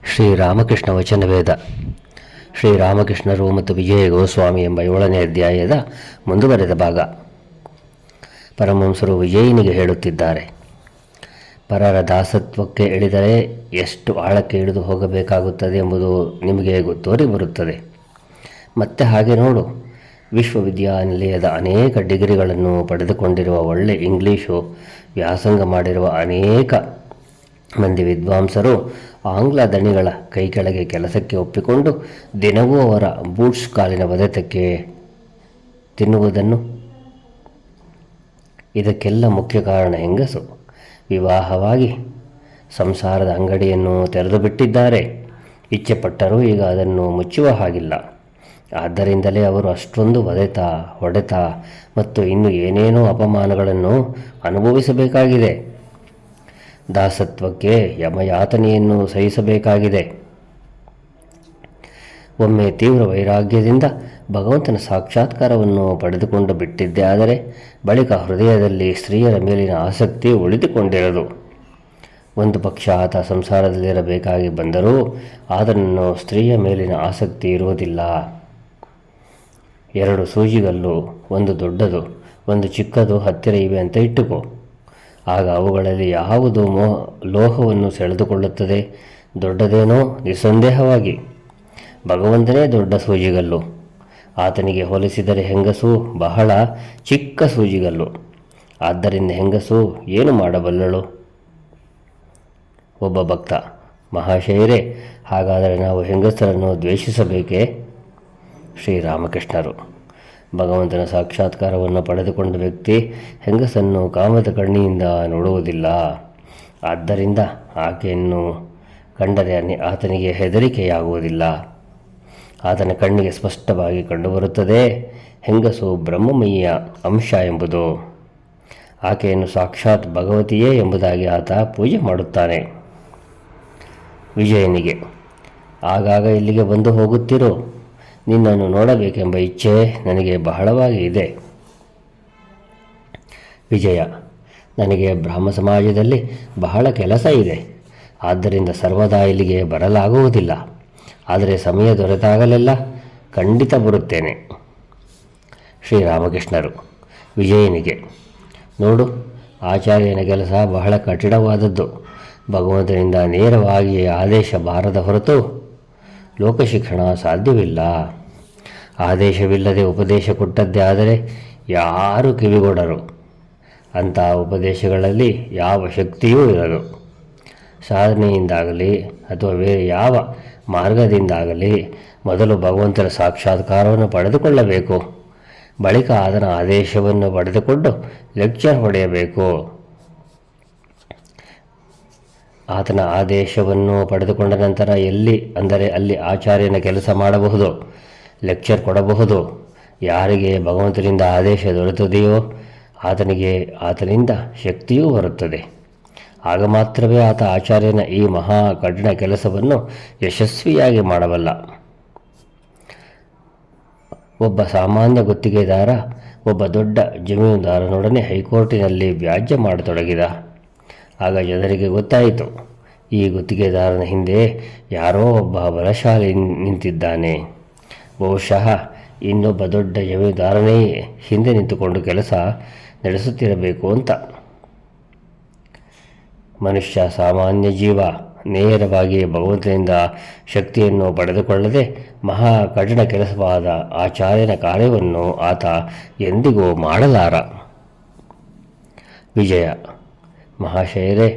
ಶ್ರೀರಾಮಕೃಷ್ಣ ವಚನವೇದ. ಶ್ರೀರಾಮಕೃಷ್ಣರು ಮತ್ತು ವಿಜಯ ಗೋಸ್ವಾಮಿ ಎಂಬ 7ನೇ ಅಧ್ಯಾಯದ ಮುಂದುವರೆದ ಭಾಗ. ಪರಮಹಂಸರು ವಿಜಯನಿಗೆ ಹೇಳುತ್ತಿದ್ದಾರೆ, ಪರರ ದಾಸತ್ವಕ್ಕೆ ಇಳಿದರೆ ಎಷ್ಟು ಆಳಕ್ಕೆ ಇಳಿದು ಹೋಗಬೇಕಾಗುತ್ತದೆ ಎಂಬುದು ನಿಮಗೆ ತೋರಿ ಬರುತ್ತದೆ. ಮತ್ತೆ ಹಾಗೆ ನೋಡು, ವಿಶ್ವವಿದ್ಯಾನಿಲಯದ ಅನೇಕ ಡಿಗ್ರಿಗಳನ್ನು ಪಡೆದುಕೊಂಡಿರುವ ಒಳ್ಳೆ ಇಂಗ್ಲೀಷು ವ್ಯಾಸಂಗ ಮಾಡಿರುವ ಅನೇಕ ಮಂದಿ ವಿದ್ವಾಂಸರು ಆಂಗ್ಲ ದಣಿಗಳ ಕೈ ಕೆಳಗೆ ಕೆಲಸಕ್ಕೆ ಒಪ್ಪಿಕೊಂಡು ದಿನವೂ ಅವರ ಬೂಟ್ಸ್ ಕಾಲಿನ ಒದೆತಕ್ಕೆ ತಿನ್ನುವುದನ್ನು. ಇದಕ್ಕೆಲ್ಲ ಮುಖ್ಯ ಕಾರಣ ಹೆಂಗಸು. ವಿವಾಹವಾಗಿ ಸಂಸಾರದ ಅಂಗಡಿಯನ್ನು ತೆರೆದು ಬಿಟ್ಟಿದ್ದಾರೆ. ಇಚ್ಛೆಪಟ್ಟರೂ ಈಗ ಅದನ್ನು ಮುಚ್ಚುವ ಹಾಗಿಲ್ಲ. ಆದ್ದರಿಂದಲೇ ಅವರು ಅಷ್ಟೊಂದು ಹೊಡೆತ ಮತ್ತು ಇನ್ನು ಏನೇನೋ ಅಪಮಾನಗಳನ್ನು ಅನುಭವಿಸಬೇಕಾಗಿದೆ. ದಾಸತ್ವಕ್ಕೆ ಯಮಯಾತನೆಯನ್ನು ಸಹಿಸಬೇಕಾಗಿದೆ. ಒಮ್ಮೆ ತೀವ್ರ ವೈರಾಗ್ಯದಿಂದ ಭಗವಂತನ ಸಾಕ್ಷಾತ್ಕಾರವನ್ನು ಪಡೆದುಕೊಂಡು ಬಿಟ್ಟಿದ್ದೇ ಆದರೆ ಬಳಿಕ ಹೃದಯದಲ್ಲಿ ಸ್ತ್ರೀಯರ ಮೇಲಿನ ಆಸಕ್ತಿ ಉಳಿದುಕೊಂಡಿರದು. ಒಂದು ಪಕ್ಷ ಆತ ಸಂಸಾರದಲ್ಲಿರಬೇಕಾಗಿ ಬಂದರೂ ಆತನನ್ನು ಸ್ತ್ರೀಯ ಮೇಲಿನ ಆಸಕ್ತಿ ಇರುವುದಿಲ್ಲ. 2 ಸೂಜಿಗಲ್ಲು, ಒಂದು ದೊಡ್ಡದು ಒಂದು ಚಿಕ್ಕದು ಹತ್ತಿರ ಇವೆ ಅಂತ ಇಟ್ಟುಕೋ. ಆಗ ಅವುಗಳಲ್ಲಿ ಯಾವುದು ಲೋಹವನ್ನು ಸೆಳೆದುಕೊಳ್ಳುತ್ತದೆ? ದೊಡ್ಡದೇನೋ? ನಿಸ್ಸಂದೇಹವಾಗಿ ಭಗವಂತನೇ ದೊಡ್ಡ ಸೂಜಿಗಲ್ಲು. ಆತನಿಗೆ ಹೋಲಿಸಿದರೆ ಹೆಂಗಸು ಬಹಳ ಚಿಕ್ಕ ಸೂಜಿಗಲ್ಲು. ಆದ್ದರಿಂದ ಹೆಂಗಸು ಏನು ಮಾಡಬಲ್ಲಳು? ಒಬ್ಬ ಭಕ್ತ, ಮಹಾಶಯರೇ, ಹಾಗಾದರೆ ನಾವು ಹೆಂಗಸರನ್ನು ದ್ವೇಷಿಸಬೇಕೇ? ಶ್ರೀರಾಮಕೃಷ್ಣರು, ಭಗವಂತನ ಸಾಕ್ಷಾತ್ಕಾರವನ್ನು ಪಡೆದುಕೊಂಡ ವ್ಯಕ್ತಿ ಹೆಂಗಸನ್ನು ಕಾಮದ ಕಣ್ಣಿಯಿಂದ ನೋಡುವುದಿಲ್ಲ. ಆದ್ದರಿಂದ ಆಕೆಯನ್ನು ಕಂಡರೆ ಆತನಿಗೆ ಹೆದರಿಕೆಯಾಗುವುದಿಲ್ಲ. ಆತನ ಕಣ್ಣಿಗೆ ಸ್ಪಷ್ಟವಾಗಿ ಕಂಡುಬರುತ್ತದೆ ಹೆಂಗಸು ಬ್ರಹ್ಮಮಯಿಯ ಅಂಶ ಎಂಬುದು. ಆಕೆಯನ್ನು ಸಾಕ್ಷಾತ್ ಭಗವತಿಯೇ ಎಂಬುದಾಗಿ ಆತ ಪೂಜೆ ಮಾಡುತ್ತಾನೆ. ವಿಜಯನಿಗೆ, ಆಗಾಗ ಇಲ್ಲಿಗೆ ಬಂದು ಹೋಗುತ್ತಿರೋ. ನಿನ್ನನ್ನು ನೋಡಬೇಕೆಂಬ ಇಚ್ಛೆ ನನಗೆ ಬಹಳವಾಗಿ ಇದೆ. ವಿಜಯ, ನನಗೆ ಬ್ರಾಹ್ಮ ಸಮಾಜದಲ್ಲಿ ಬಹಳ ಕೆಲಸ ಇದೆ. ಆದ್ದರಿಂದ ಸರ್ವದಾ ಇಲ್ಲಿಗೆ ಬರಲಾಗುವುದಿಲ್ಲ. ಆದರೆ ಸಮಯ ದೊರೆತಾಗಲೆಲ್ಲ ಖಂಡಿತ ಬರುತ್ತೇನೆ. ಶ್ರೀರಾಮಕೃಷ್ಣರು ವಿಜಯನಿಗೆ, ನೋಡು, ಆಚಾರ್ಯನ ಕೆಲಸ ಬಹಳ ಕಠಿಣವಾದದ್ದು. ಭಗವಂತನಿಂದ ನೇರವಾಗಿ ಆದೇಶ ಬಾರದ ಹೊರತು ಲೋಕಶಿಕ್ಷಣ ಸಾಧ್ಯವಿಲ್ಲ. ಆದೇಶವಿಲ್ಲದೆ ಉಪದೇಶ ಕೊಟ್ಟದ್ದೇ ಆದರೆ ಯಾರೂ ಕಿವಿಗೊಡರು. ಅಂಥ ಉಪದೇಶಗಳಲ್ಲಿ ಯಾವ ಶಕ್ತಿಯೂ ಇರದು. ಸಾಧನೆಯಿಂದಾಗಲಿ ಅಥವಾ ಬೇರೆ ಯಾವ ಮಾರ್ಗದಿಂದಾಗಲಿ ಮೊದಲು ಭಗವಂತನ ಸಾಕ್ಷಾತ್ಕಾರವನ್ನು ಪಡೆದುಕೊಳ್ಳಬೇಕು. ಬಳಿಕ ಅದರ ಆದೇಶವನ್ನು ಪಡೆದುಕೊಂಡು ಲೆಕ್ಚರ್ ಹೊಡೆಯಬೇಕು. ಆತನ ಆದೇಶವನ್ನು ಪಡೆದುಕೊಂಡ ನಂತರ ಅಲ್ಲಿ ಆಚಾರ್ಯನ ಕೆಲಸ ಮಾಡಬಹುದು, ಲೆಕ್ಚರ್ ಕೊಡಬಹುದು. ಯಾರಿಗೆ ಭಗವಂತನಿಂದ ಆದೇಶ ದೊರೆತದೆಯೋ ಆತನಿಂದ ಶಕ್ತಿಯೂ ಬರುತ್ತದೆ. ಆಗ ಮಾತ್ರವೇ ಆತ ಆಚಾರ್ಯನ ಈ ಮಹಾ ಕಠಿಣ ಕೆಲಸವನ್ನು ಯಶಸ್ವಿಯಾಗಿ ಮಾಡಬಲ್ಲ. ಒಬ್ಬ ಸಾಮಾನ್ಯ ಗುತ್ತಿಗೆದಾರ ಒಬ್ಬ ದೊಡ್ಡ ಜಮೀನುದಾರನೊಡನೆ ಹೈಕೋರ್ಟಿನಲ್ಲಿ ವ್ಯಾಜ್ಯ ಮಾಡತೊಡಗಿದ. ಆಗ ಜನರಿಗೆ ಗೊತ್ತಾಯಿತು, ಈ ಗುತ್ತಿಗೆದಾರನ ಹಿಂದೆ ಯಾರೋ ಒಬ್ಬ ಬಲಶಾಲಿ ನಿಂತಿದ್ದಾನೆ. ಬಹುಶಃ ಇನ್ನೊಬ್ಬ ದೊಡ್ಡ ಜಮೀನುದಾರನೇ ಹಿಂದೆ ನಿಂತುಕೊಂಡು ಕೆಲಸ ನಡೆಸುತ್ತಿರಬೇಕು ಅಂತ. ಮನುಷ್ಯ ಸಾಮಾನ್ಯ ಜೀವ ನೇರವಾಗಿ ಭಗವಂತನಿಂದ ಶಕ್ತಿಯನ್ನು ಪಡೆದುಕೊಳ್ಳದೆ ಮಹಾ ಕಠಿಣ ಕೆಲಸವಾದ ಆಚಾರ್ಯನ ಕಾರ್ಯವನ್ನು ಆತ ಎಂದಿಗೂ ಮಾಡಲಾರ. ವಿಜಯ, ಮಹಾಶಯರೇ,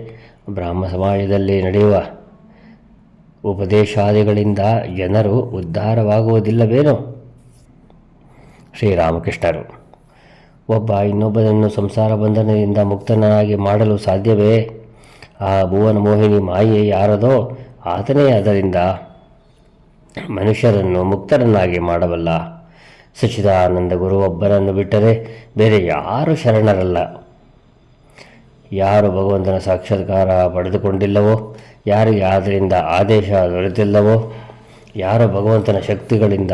ಬ್ರಾಹ್ಮ ಸಮಾಜದಲ್ಲಿ ನಡೆಯುವ ಉಪದೇಶಾದಿಗಳಿಂದ ಜನರು ಉದ್ಧಾರವಾಗುವುದಿಲ್ಲವೇನೋ? ಶ್ರೀರಾಮಕೃಷ್ಣರು, ಒಬ್ಬ ಇನ್ನೊಬ್ಬನನ್ನು ಸಂಸಾರ ಬಂಧನದಿಂದ ಮುಕ್ತನಾಗಿ ಮಾಡಲು ಸಾಧ್ಯವೇ? ಆ ಭುವನ ಮೋಹಿನಿ ಮಾಯೆ ಯಾರದೋ ಆತನೇ ಅದರಿಂದ ಮನುಷ್ಯರನ್ನು ಮುಕ್ತರನ್ನಾಗಿ ಮಾಡಬಲ್ಲ. ಸಚ್ಚಿದಾನಂದ ಗುರು ಒಬ್ಬರನ್ನು ಬಿಟ್ಟರೆ ಬೇರೆ ಯಾರೂ ಶರಣರಲ್ಲ. ಯಾರು ಭಗವಂತನ ಸಾಕ್ಷಾತ್ಕಾರ ಪಡೆದುಕೊಂಡಿಲ್ಲವೋ, ಯಾರಿಗೆ ಅದರಿಂದ ಆದೇಶ ದೊರೆತಿಲ್ಲವೋ, ಯಾರು ಭಗವಂತನ ಶಕ್ತಿಗಳಿಂದ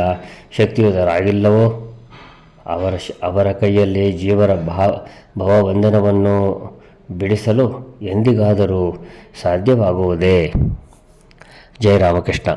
ಶಕ್ತಿಯುತರಾಗಿಲ್ಲವೋ ಅವರ ಕೈಯಲ್ಲಿ ಜೀವರ ಭವಬಂಧನವನ್ನು ಬಿಡಿಸಲು ಎಂದಿಗಾದರೂ ಸಾಧ್ಯವಾಗುವುದೇ? ಜಯ ರಾಮಕೃಷ್ಣ.